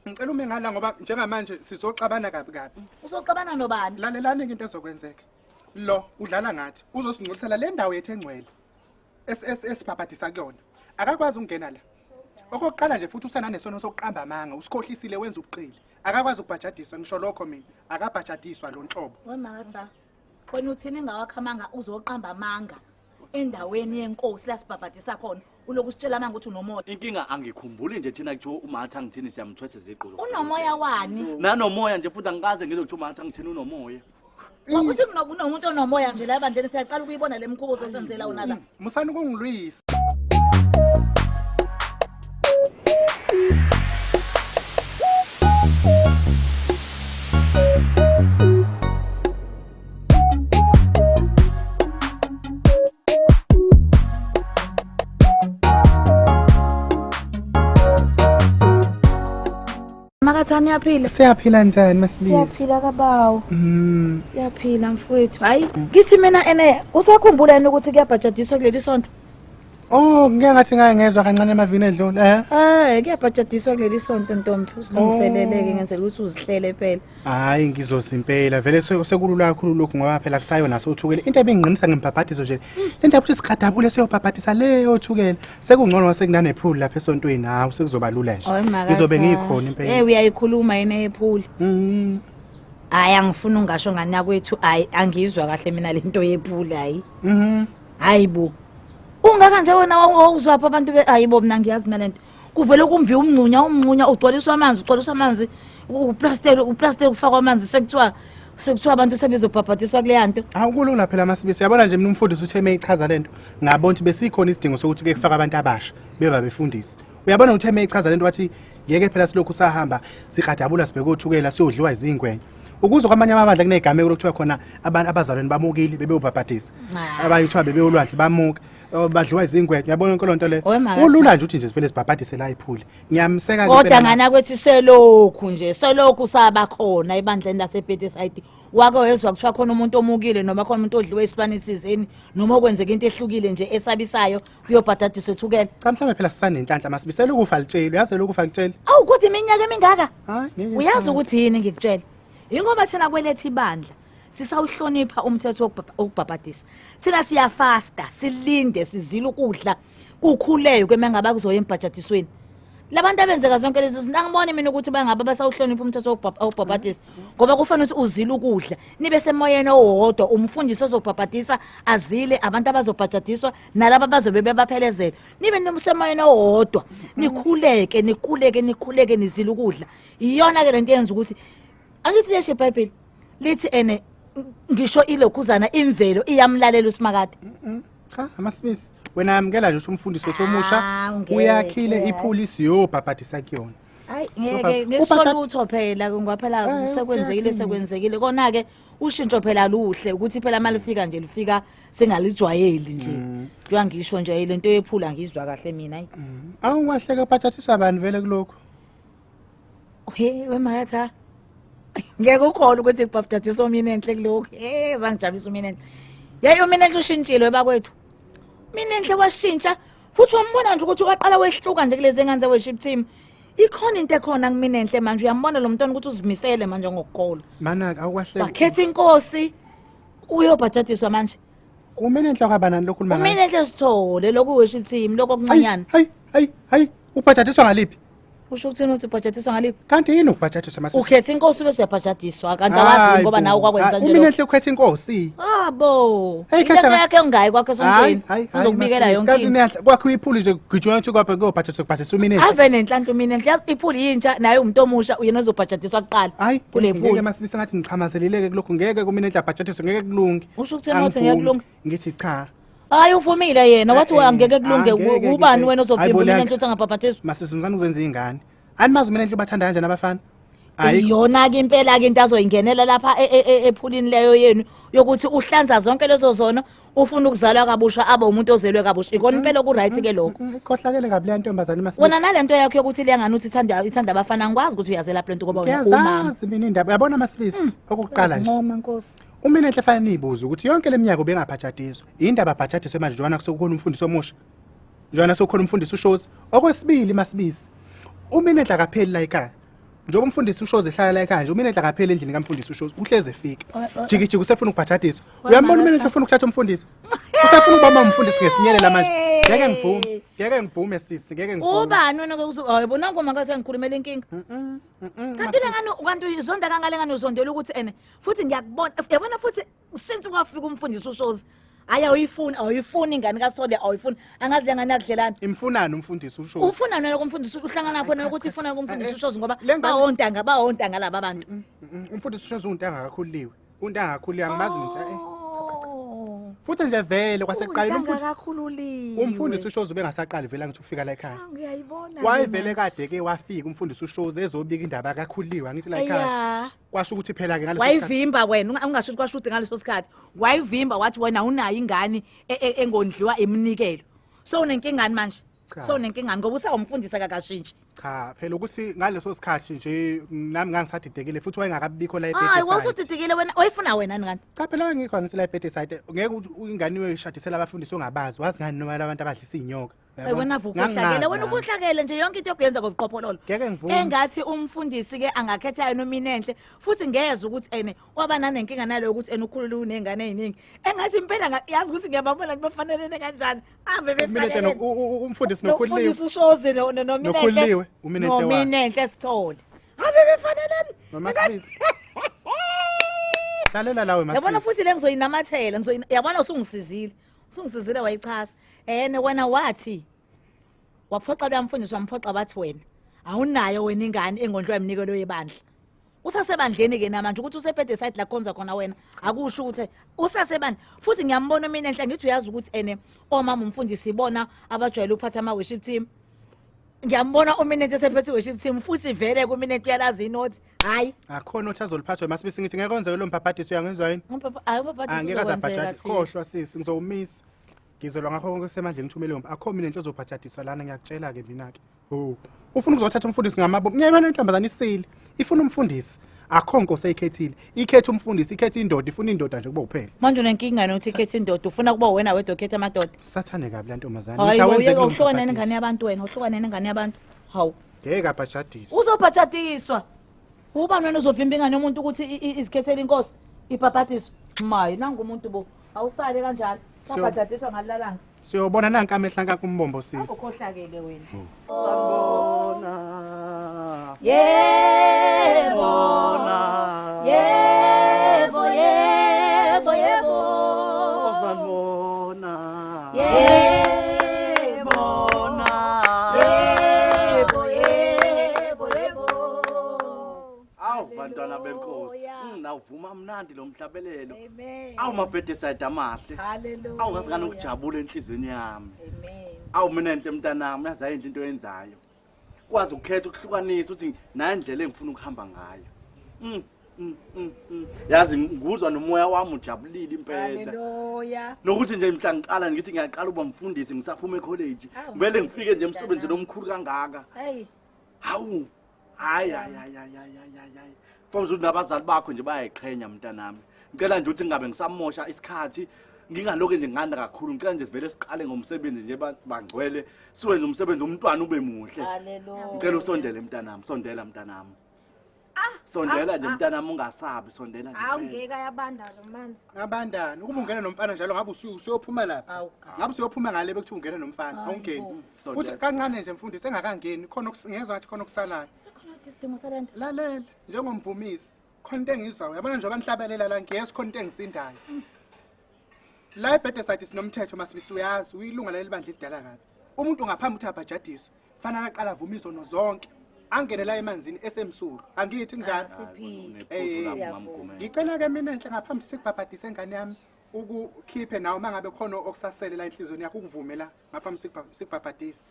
Ngicela ume ngala ngoba njengamanje sizoxabana kabi. Uzoxabana nobani? Lalelani into ezokwenzeka. Lo udlala ngathi uzosingcolisela le ndawo yethu engcwele. Esibhabhadisa kuyona. Akakwazi ukungena la. Okokuqala nje futhi usananesono sokuqamba amanga, usikhohlisile wenza ubuqili. Akakwazi ukubhajadiswa ngisho lokho mina. Akabhajadiswa lo nhlobo. Wemakatha. Wena uthini ngawakhamanga uzoqamba amanga endaweni yenkosi la sibhabhadisa khona. Uloku sitshela amanga ukuthi unomoya. Inkinga angikhumbuli nje thina kuthiwa uMatha ngithini siyamthwesa iziqu. Unomoya wani? Nanomoya nje futhi angikaze ngizokuthiwa uMatha ngithini unomoya. Ukuthi kunomuntu onomoya nje la ebandleni siyaqala ukuyibona lemkhubo osenzela wona la. Musani ukungilwisa. Makathani yaphila? Siyaphila njani masibili? Siyaphila kabawo. Siyaphila mfowethu. Hayi, ngithi mina ene usakhumbula yini ukuthi kuyabhajadiswa kuleli sonto? Oh, ngeke ngathi ngayengezwe kancane emavini edlule, kuyabhajadiswa kuleli sonto Ntombi. Usilungiseleleke ngenzela ukuthi uzihlele phela. Hayi ngizozimpela vele sekulula kakhulu lokhu ngoba phela kusayo naso uthukele. Into ebinginqinisa ngempaphathiso nje. Le ndaba ukuthi sigadabule seyopaphathisa leyo uthukele. Sekungcono wasekunane ephuli lapha esontweni hawo sekuzoba lula nje. Ngizobe ngikhona impela. Uyayikhuluma yini ephuli? Hayi angifuna ungasho ngani yakwethu angizwa kahle mina lento yephuli hayi. Hayibo. Ungaka nje wena wawuzwapha abantu hayibo mina ngiyazi mina lento. Kuvele kumbi umncunya ugcwaliswa amanzi uplaster kufakwa amanzi sekuthiwa abantu sebezobhabhadiswa kule yanto. Awukulula phela masibisi uyabona nje mina umfundisi uthe meyichaza lento ngabona ukuthi besikhona isidingo sokuthi ke kufaka abantu abasha beba befundisi. Uyabona uthe meyichaza lento wathi yeke phela silokhu sahamba sigadabula sibheke othukela siyodliwa izingwenya. Ukuze kwamanye amabandla kunegame lokuthiwa khona abantu abazalwane bamukile bebeyobhabhadisa. Abayithiwa bebeyolwandle bamuka. Badliwa izingwenya uyabona konke lonto le ulula nje uthi nje sivele sibhabhadise la iphuli ngiyamseka ke kodwa ngana kwethi selokhu saba khona ebandleni laseBethesayidi wake wezwa kuthiwa khona umuntu omukile noma khona umuntu odliwe isilwane thizeni noma okwenzeka into ehlukile nje esabisayo kuyobhadadiswa ethukela. Cha mhlawumbe phela sisanenhlanhla masibisela ukufa litshela uyazi lokufa litshela. Awu kodwa iminyaka emingaka uyazi ukuthi yini ngikutshela ingoba thina kwelethe ibandla sisawuhlonipha umthetho wokubhabhadisa. Thina siyafasta, silinde, sizila ukudla, kukhuleyo kwemengaba kuzoya embhajadisweni. Labantu abenzeka zonke lezi zinto angiboni mina ukuthi bangaba basawuhlonipha umthetho wokubhabhadisa ngoba kufanele ukuthi uzile ukudla nibe semoyeni owodwa umfundisi ozobhabhadisa azile abantu abazobhajadiswa nalabo abazobe bebaphelezela nibe nomsemoyeni owodwa nikhuleke nizile ukudla. Iyona ke lento yenza ukuthi angithi leshe iBhayibheli lithi ene ngisho ilokhuzana imvelo iyamlalela uSimakade. Cha amasibisi wena yamkela nje ukuthi umfundisi wethu omusha uyakhile ipolisi yobhabhadisa kuyona. Hayi ngeke ngisho lutho phela ngoba sekwenzekile kona ke ushintsho phela luhle ukuthi phela malifika nje lifika sengalijwayeli nje. Njengoba ngisho nje lento yephula ngizwa kahle mina hayi. Awungahleka bhabhadiswa abantu vele kuloko. Wemakatha ngeke ukhona ukuthi kubhabhadiswa umini enhle kuloko. Zangijabulisa umini enhle. Yayi umini enhle ushintshile bakwethu. Mina enhle washintsha futhi wambona nje ukuthi waqala wehluka nje kulezi ngane ze-worship team. Ikhona into ekhona kumina enhle manje uyambona lo mntwana ukuthi uzimisele manje ngokukhola. Mana awukahleki. Bakhetha inkosi uyobhajadiswa manje. Umina enhle kwabanani lokhuluma ngayo. Umina enhle sithole lokhu worship team lokho okuncanyana. Hayi ubhajadiswa ngaliphi? Usho ukuthini ukuthi ubhajadiswa ngaliphi? Kanti yini ubhajadiswa masibisi? Ukhetha inkosi bese uyabhajadiswa kanti awazi ngoba nawe kwakwenza nje lo. Umina enhle ukhetha inkosi. Bo. Into yakhe ongayi kwakhe sontweni. Uzokubikela yonke into. Kanti kwakho iphuli nje gijwa ukuthi kwapha kuyobhajadiswa umina enhle. Ave nenhlanhla umina enhle. Yazi iphuli yintsha naye umuntu omusha uyena ozobhajadiswa kuqala. Kule phuli. Ngeke masibisi ngathi ngichamazeleleke kulokho ngeke kumina enhle abhajadiswe ngeke kulunge. Usho ukuthini ukuthi ngeke kulunge? Ngithi cha. Hayi uvumile yena wathi angeke kulunge ubani wena ozovimba umina enhle uthi angabhabhadiswa. Masibisi mzana uzenza ingane. Animazi mina enhle bathanda kanjani abafana? Iyona ke impela ke into azoyingenela lapha ephulini leyo yenu yokuthi uhlanza zonke lezo zona ufuna ukuzalwa kabusha abe umuntu ozelwe kabusha. Ikona impela ku right ke lokho. Ikhohlakele kabi le ntombazana masibisi. Wona nalento yakho yokuthi liyangani uthi ithanda abafana ngikwazi ukuthi uyazela lapha lento ngoba wena umama. Yazi mina indaba yabona masibisi okuqala nje. Ngoma Nkosi. Umina enhle fanele niyibuze ukuthi yonke leminyaka ubengabhajadiswa. Indaba bhajadiswe manje njwana kusokukhona umfundisi omusha. Njwana sokukhona umfundisi uShozi. Okwesibili masibisi. Umina enhle akapheli la ekhaya. njengoba umfundisi ushoze ehlala la ekhaya nje uminenhle akapheli endlini kamfundisi ushoze uhleze efika jiki usefuna ukubhajadiswa uyambona uminenhle ufuna ukuthatha umfundisi usefuna ukubamba umfundisi ngesinyelela manje ngeke ngivume sisi ngeke ngivume ubani wena uyabona ngoma ngathi ngikhulumela inkinga kanti kanti izonda kangale ngani uzondela ukuthi ene futhi ngiyakubona yabona futhi since ungafika umfundisi ushoze awuyifuni ingane kaSithole awuyifuni angazi lengane yakudlelana imfunani umfundisi ushoze ufuna nalo kumfundisi uhlangana khona ukuthi ifuna kumfundisi ushoze ngoba bawontanga laba abantu umfundisi ushoze untanga akakhuliwe untanga akakhuliwe angimazi ngithi futhi nje vele kwasekuqala umfundisi ushoze ubengasaqali vele ngithi ufika la ekhaya ngiyayibona wayevele kade ke wafika umfundisi ushoze ezobika indaba akakhuliwe ngithi la ekhaya kwasho ukuthi phela ke ngaleso sikhathi wayivimba wena ungasho ukuthi kwashuthi ngaleso sikhathi wayivimba wathi wena unayo ingane engondliwa eminikelo so unenkingani manje so unenkingani ngoba usawumfundisa kakashintshi cha phela ukuthi ngaleso sikhathi nje nami ngangisadidekile futhi wayengakabikho la ebhedeside hayi wasudidekile wena wayifuna wena nani kanti cha phela ngikho ngithi la ebhedeside ngeke ingane uyishadisela abafundisi ongabazwa wazi ngani noma abantu abadlisa inyoka wena vukuhlakele wena ukuhlakele nje yonke into yokuyenza ngobuqophololo engathi umfundisi ke angakhethayo nominenhle futhi ngeze ukuthi ene waba nanenkinga nalo ukuthi ene ukhulula unengane eziningi engathi impela yazi ukuthi ngiyababona bafanelene kanjani ave befanele umfundisi nokhuliwe umfundisi ushoze nominenhle uminenhle Sithole ave befanelene mama sisi lalela lawe masisi yabona futhi le ngizoyinamathela yabona usungisizile wayichaza wena wathi waphoxa lwamfundisi wamphoxa bathi wena awunayo wena ingane engondlwa eminikelo yebandla usasebandleni ke namanje ukuthi usebhedeside la khonza khona wena akusho ukuthi usasebandla futhi ngiyambona mina enhle ngithi uyazi ukuthi omama umfundisi ibona abajwayele ukuphatha ama worship team ngiyambona uminenhle esephethe worship team futhi vele kuminenhle uyalazi inothi hayi akhona othi azoliphathwa masibisi ngithi ngeke kwenze lo Umbhabhadiso uyangizwa yini Umbhabhadiso uzobhajadiswa khohlwa sisi ngizowumisa ngizolwa ngakho konke kusemandleni ngithumele akho mina into ezobhajadiswa lana ngiyakutshela ke mina ke ufuna ukuzothatha umfundisi ngamabo ngiyayibona intombazana isile ifuna umfundisi akho nkosi eyikhethile ikhethe umfundisi ikhethe indoda ifuna indoda nje kuba uphela manje unenkinga nokuthi ikhethe indoda ufuna kuba wena wedwa ukhethe amadoda sathane kabi la ntombazana ngithi awenze kulomfundisi uhlukane nengane yabantu wena uhlukane nengane yabantu hawu ngeke abhajadiswa uzobhajadiswa uba nona uzovimba ingane yomuntu ukuthi izikhethele inkosi ibhabhadiswa mayi nangu umuntu bo awusale kanjalo babhajadiswa ngalilalanga siyobona nanka amehla kakumbombo sisi ukhohlakele wena sanibona yebo yebo yebo yebo sanibona yebo yebo yebo yebo awu bantwana benkosi nawuvuma mnandi lo mhlabelelo amen awu mabhedeside amahle haleluya awu ngazi ngani ukujabula enhlizweni yami amen awu mina enhle mntanami yazi into oyenzayo kwazi ukukhetha ukuhlukanisa ukuthi nayo indlela engifuna ukuhamba ngayo yazi nguzwa nomoya wami ujabulile impela haleluya nokuthi nje mhla ngiqala ngithi ngiyaqala uba mfundisi ngisaphuma ecollege kumele ngifike nje emsebenzini omkhulu kangaka hey hawu hayi Fawuthi nabazali bakho nje bayayiqhenya mntanami ngicela nje ukuthi ngingabe ngisamosha isikhathi ngingaloke nje nganda kakhulu ngicela nje sivele siqale ngomsebenzi nje bangcwele siwenze umsebenzi umntwana ube muhle haleluya ngicela usondele mntanami sondela mntanami sondela nje mntanami ungasabi sondela nje awungeka yabanda lo manzi abandani ukuba ungena nomfana njalo ngabe usuyophuma lapha ngabe usuyophuma ngale bekuthiwa ungena nomfana awungeni futhi kancane nje mfundisi engakangeni khona ngezwe ngathi khona okusalayo isidingo salento lalela njengomvumisi khona into engizwayo uyabona nje abanhlabelela la ngiyeza khona into engisindayo la ebhedeside sinomthetho masibisi uyazi uyilunga leli bandla lidala kabi umuntu ngaphambi ukuthi abhajadiswe fanele aqala avumise no zonke angene la emanzini esemsulu angithi njalo ngicela ke mina enhle ngaphambi sikubhabhadise engane yami ukukhiphe nawe mangabe khona okusasele la enhlizweni yakho ukuvumela ngaphambi sikubhabhadise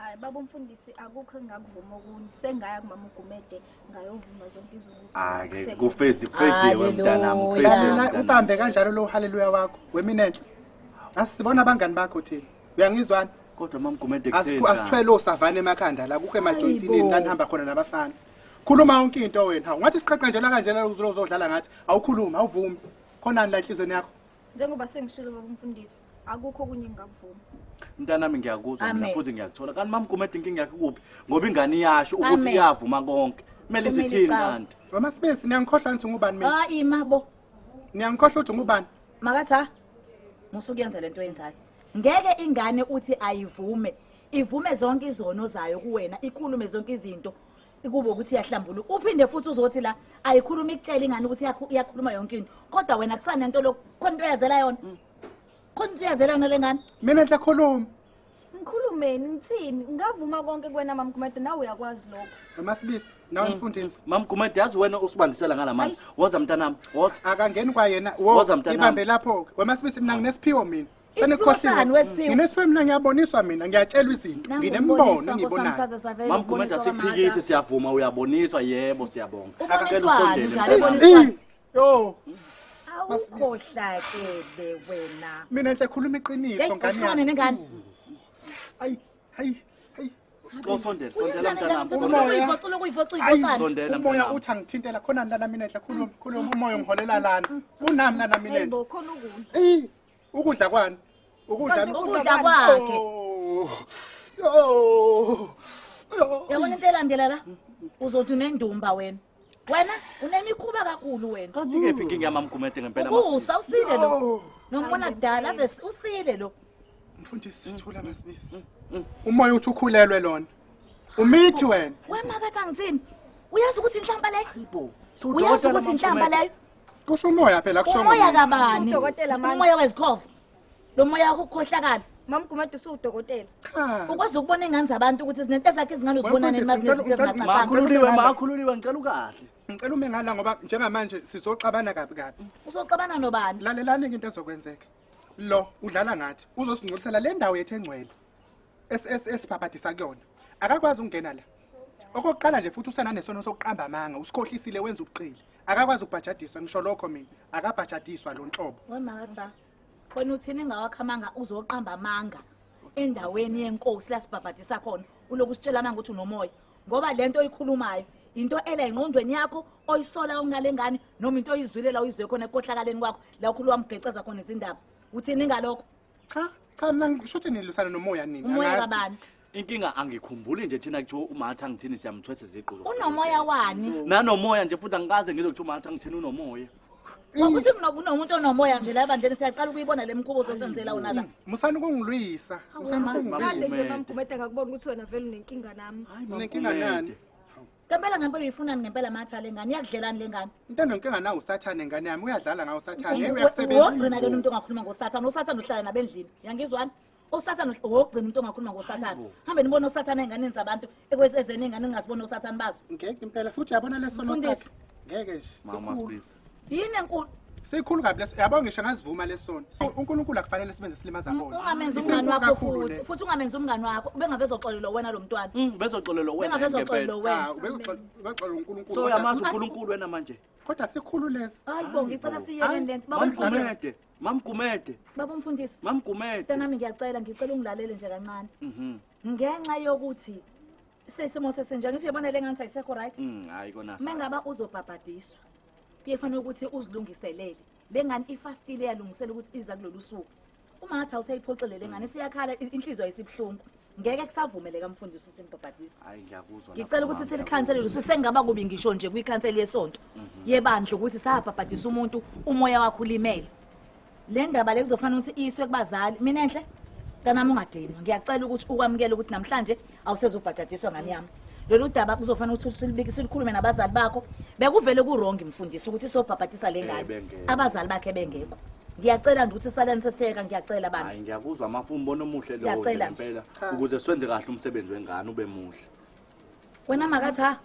hayi baba umfundisi akukho engakuvuma okunye sengaya kumama uGumede ngayovuma zonke izobuza ake kufeziwe mntanami ufeze ubambe kanjalo lo haleluya wakho weminenhle asibona abangani bakho thina uyangizwana kodwa mama Gumede asithwele osavana emakhanda la kukho emajointini la nihamba khona nabafana khuluma yonke into wena hawu ngathi siqaqe njalo kanjalo uzodlala ngathi awukhuluma awuvumi khonani la enhlizweni yakho njengoba sengishilo baba umfundisi akukho okunye engakuvuma mntanami ngiyakuzwa mina futhi ngiyakuthola kanti mama Gumede inkinga yakhe kuphi ngoba ingane iyasho ukuthi iyavuma konke Kumele sithini kanti? Wamasibisi niyangikhohlwa ngithi ngubani mina? Hayi mabo. Niyangikhohlwa ukuthi ngubani? Makatha. Musukuyenza lento yenzayo. Ngeke ingane uthi ayivume. Ivume zonke izono zayo kuwena, ikhulume zonke izinto. Ikube ukuthi iyahlambuluka. Uphinde futhi uzothi la ayikhuluma ikutshela ingane ukuthi iyakhuluma yonke into. Kodwa wena kusana into lokho khona into yazela yona. Khona into yazela yona lengane. Mina enhle khuluma. Ngikhulumeni ngithini? Ngavuma konke kuwena mama Gumede nawe uyakwazi lokho. Wamasibisi nawe mfundisi. Mama Gumede yazi wena usibandisela ngalamanje. Woza mntanami, woza. Akangeni kwayena. Woza mntanami. Ibambe lapho. Wamasibisi mina nginesiphiwo mina. Senikhohliwe wesiphiwo. Nginesiphiwo mina ngiyaboniswa mina ngiyatshelwa izinto. Nginembono engiyibonayo. Mama Gumede asiphikisi siyavuma uyaboniswa yebo siyabonga. Uboniswani njalo uboniswani. Yo. Awukhohlakele wena. Mina enhle khuluma iqiniso ngane Ufane nengane. Hayi. Sondela mntanami. Uyivocula uyivocana. Umoya uthi angithintela khona lana mina enhle khuluma umoya ngiholela lana. Unami lana mina enhle. Yebo khona ukudla. Ukudla kwani? Ukudla kwakhe. Yabona into elandela la? Uzothi unendumba wena. Wena unemikhuba kakhulu wena. Kanti ngephi inkinga yamama Gumede ngempela Usa usile lo. Nombona kudala ave usile lo. Mfundisi sithula Masibisi. Umoya uthi ukhulelwe lona. Umithi wena. Wema kathi angithini? Uyazi ukuthi inhlamba leyo? Uyazi ukuthi inhlamba leyo? Kusho umoya phela kusho Umoya kabani? Udokotela manje. Umoya wezikhova. Lo moya ukukhohlakala. Mama Gumede usudokotela. Ukwazi ukubona ingane zabantu ukuthi izinto ezakhe izingane uzibona nini mazinezinto Makhululiwe ngicela ukahle. Ngicela ume ngala ngoba njengamanje sizoxabana kabi. Uzoxabana nobani? Lalelani into ezokwenzeka. Lo udlala ngathi uzosingcolisela le ndawo yethu engcwele. Esibhabhadisa kuyona. Akakwazi ukungena la. Okokuqala nje futhi usananesono sokuqamba amanga, usikhohlisile wenza ubuqili. Akakwazi ukubhajadiswa ngisho lokho mina. Akabhajadiswa lo nhlobo. Wema kathi khona uthini ngawakhamanga uzoqamba amanga endaweni yenkosi lasibhabhadisa khona uloku sitshela amanga ukuthi unomoya ngoba lento oyikhulumayo into ela engqondweni yakho oyisola ungalengane noma into oyizwile la uyizwe khona ekhohlakaleni kwakho la ukhulu wamgeceza khona izindaba uthini ngalokho cha mina ngisho ukuthi nilusana nomoya nini umoya kabani inkinga angikhumbuli nje thina kuthiwa umatha ngithini siyamthwesa iziqu unomoya wani nanomoya nje futhi angikaze ngizokuthi umatha ngithini unomoya ukuthi kunomuntu onomoya nje la bandeni siyaqala ukuyibona lemikhubo osenzela wona la musana ukungilwisa Kade nje mama Gumede ngakubona ukuthi wena vele unenkinga nami. Unenkinga nani? Ngempela ngempela uyifunani ngempela matha lengane yakudlelani lengane into enenkinga nawe usathane ngane yami uyadlala ngawo usathane ngeke uyasebenza wogcina ke umuntu ongakhuluma ngosathane usathane uhlala nabendlini yangizwani usathane wogcina umuntu ongakhuluma ngosathane hambe nibone usathane enganeni zabantu ekwezezeni ingane ningazibona usathane bazo ngeke impela futhi yabona lesono sakhe ngeke nje sikhulu yini enkulu sikhulu kabi leso yabo ngisho ngazivuma lesono uNkulunkulu akufanele sibenze silimaza bona ungamenza umngane wakho futhi ungamenza umngane wakho bengavezoxolelwa wena lo mntwana bezoxolelwa wena bengavezoxolelwa wena ubezoxolela uNkulunkulu so yamazi uNkulunkulu wena manje kodwa sikhulu lesi hayibo ngicela siyeke lento Mama Gumede baba umfundisi Mama Gumede nami ngiyacela ungilalele nje kancane ngenxa yokuthi sesimo sesenjani siyabona lengathi ayisekho right hayi kona mengaba uzobhabhadiswa kuyefanele ukuthi uzilungiselele lengane ifastile yalungisela ukuthi iza kulolu suku uma ngathi awusayiphoxele lengane siyakhala inhliziyo ayisibhlungu ngeke kusavumeleka mfundisi ukuthi ngibhabhadise hayi ngiyakuzwa ngicela ukuthi silikhansele sengaba kubi ngisho nje kuyikhansele yesonto yebandla ukuthi sahabhabhadisa umuntu umoya wakho ulimele le ndaba le kuzofanele ukuthi iswe kubazali mina enhle ntanami ungadinwa ngiyacela ukuthi ukwamukele ukuthi namhlanje awusezobhajadiswa ngani yami lolu daba kuzofanele ukuthi silibike silikhulume nabazali bakho bekuvele kuwrong mfundisi ukuthi sobhabhadisa lengane abazali bakhe bengekho ngiyacela nje ukuthi salani seseka ngiyacela bani hayi ngiyakuzwa amafu umbono omuhle lo ngempela ukuze swenze kahle umsebenzi wengane ube muhle wena makatha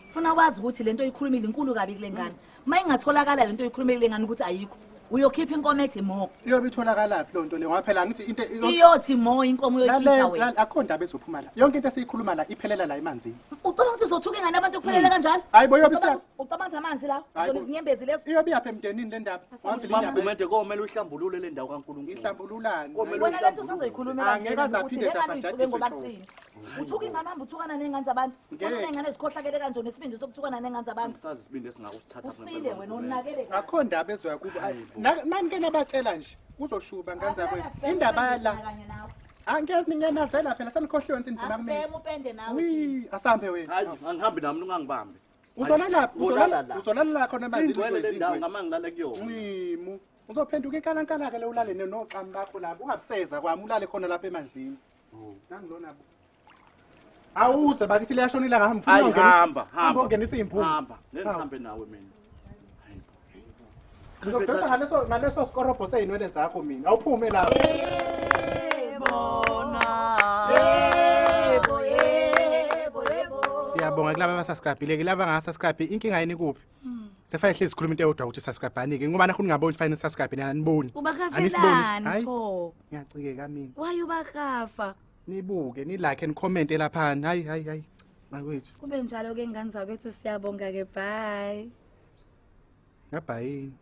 ufuna kwazi ukuthi lento oyikhulumile inkulu kabi kulengane mayingatholakala lento oyikhulumile lengane ukuthi ayikho uyokhipha inkomo ethi mo iyobe itholakala lonto le ngoba phela ngithi into iyothi mo inkomo uyokhipha wena akho ndaba ezophuma la yonke into esiyikhuluma la iphelela la emanzini ucabanga ukuthi uzothuka ingane abantu kuphelela kanjalo hayibo iyobe isa ucabanga amanzi la izinyembezi lezo iyobe yapha emndenini le ndaba Mama Gumede komele uhlambulule le ndawo kaNkulunkulu ihlambululani wena lento usazoyikhuluma angeke azaphinde jabhajadiswe ngoba kuthini uthuka ingane hamba uthukana nengane zabantu wena ingane ezikhohlakele kanjani nesibindi sokuthukana nengane zabantu sazi isibindi esingakusithatha usile wena onakele akho ndaba ezoya kubo nani nabatshela nje uzoshuba ngane zakho indaba la angeze ningena vela phela sanikhohliwe nsi nivuma kumina upende nawe wi asambe wena hayi angihambi nami ungangibambi uzolala khona manje ingcwele le ndawo ngama ngilale kuyona. Ncimu. Uzophenduka enkalankala ke le ulale noxam bakho lapho ungabuseza kwami ulale khona lapha emanzini. Nangilona bo. Awuze bakithi liyashonila ngami mfuna Hamba, hamba ungenisa impunzi. Hamba, ngihambe nawe mina. Ngizobheka ngaleso skorobho seyinwele zakho mina. Awuphume lapho. Siyabonga kulaba abasubscribe ke laba ngasubscribe inkinga yini kuphi? Sefaya hlezi sikhuluma into eyodwa ukuthi subscribe anike ngoba nakhona ngabona fanele subscribe nina niboni. Ubakafelani pho? Ngiyacikeka mina. Why ubakafa? Nibuke ni like and comment lapha. Hayi. Makwethu. Kube njalo ke ngane zakwethu siyabonga ke bye. Ngabhayini.